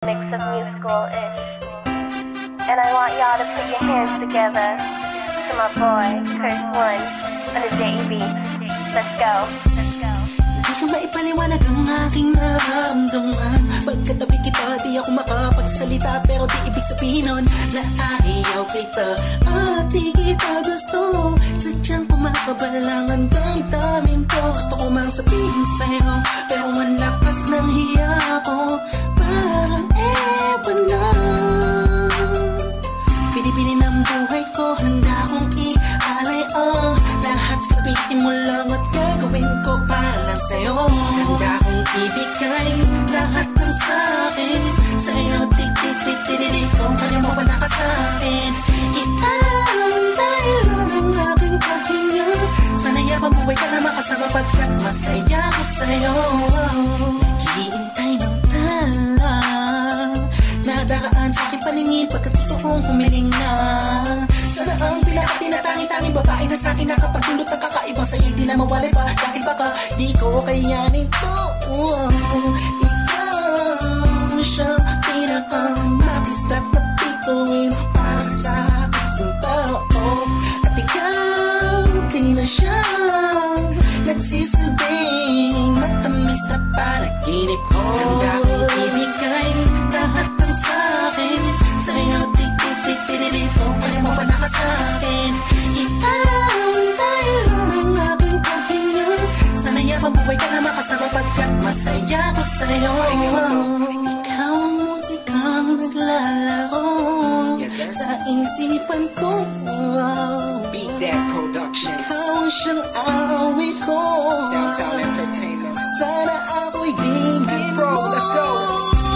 Mix of musical-ish. And I want y'all to put your hands together to my boy, Curse One, on the JB. Let's go. Di ka maipaliwanag ang aking nararamdaman. Pagkatabi kita, di ako makapagsalita. Pero di ibig sabihin nun na ayaw kita at di kita gusto. Sadyang kumakabalang ang damdamin ko. Gusto ko mang sabihin sa'yo, pero ang lakas ng hiya ko. Parang ewan na. Pinipili ng buhay ko, handa kong ialay ang lahat. Sabihin mo lang at gagawin ko para lang sa'yo. Handa kong ibigay lahat ng sa'kin sa'yo. Tik-tik-tik-tik-tik, kung kaya mo wala ka sa'kin. Itaan dahil ang aking paghinga. Sana'y abang buhay ka na makasama pagkat masaya ko sa'yo. Naghihintay ng talang nadaraan sa aking paningin pagkat gusto kong humiling na. Sana ang pinaka-tinatangi-tanging babae na sa'kin nakapagdulot ng kakaibang sa'yo'y di na mawalay pa. Dahil baka di ko kayanin to. Ikaw siya pinaka-matistat na bituin para sa aking tao. At ikaw din na siya nagsisilbing matamis na panaginip ko. Handa kong ibigay lahat ng sa'kin sa'yo. Tik-tik-tik-tik-tik, kung kaya mo wala ka sa'kin. Ikaw dahil ang aking paghinga. Sana'y abang buhay ka na makasama pagkat masaya ko sa'yo. Ikaw ang musikang naglalaro sa isipan ko. Beat That Production. Ikaw siyang awit ko. Downtown Entertainment. Sana ako'y digin mo. Let's go.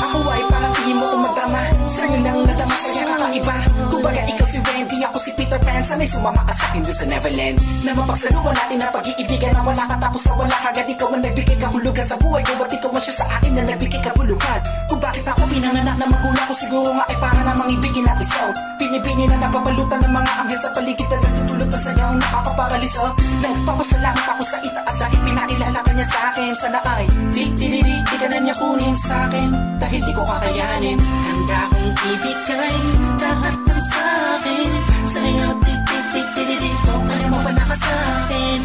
Ako ay parang tingin mo umatama. Sa'yo lang nadama sa'yo kakaiba. Kumbaga ikaw si Wendy, ako si Peter Pan. Sana'y sumama ka sa'kin doon sa Neverland. Na mapagsaluhan natin ang pag-iibigan na wala ka tapos sa wala kagad. Ikaw ang nagbigay kahulugan sa buhay ko at ikaw ang siya sa akin na nagbigay kabuluhan. Kung bakit ako pinanganak na magulang ko, siguro nga ay para namang ibigin at isaw. Pinipini na napapalutan ng mga anghel sa paligid na nagtutulot na sayang nakakaparaliso. Nagpapasalamat ako sa itaas dahil pinakilala ka niya sa akin. Sana ay di ka na niya kunin sa akin dahil di ko kakayanin. Handa kong ibigay lahat ng sa'kin sa'yo. Tik-tik-tik-tik-tik, kung kaya mo wala ka sa'kin.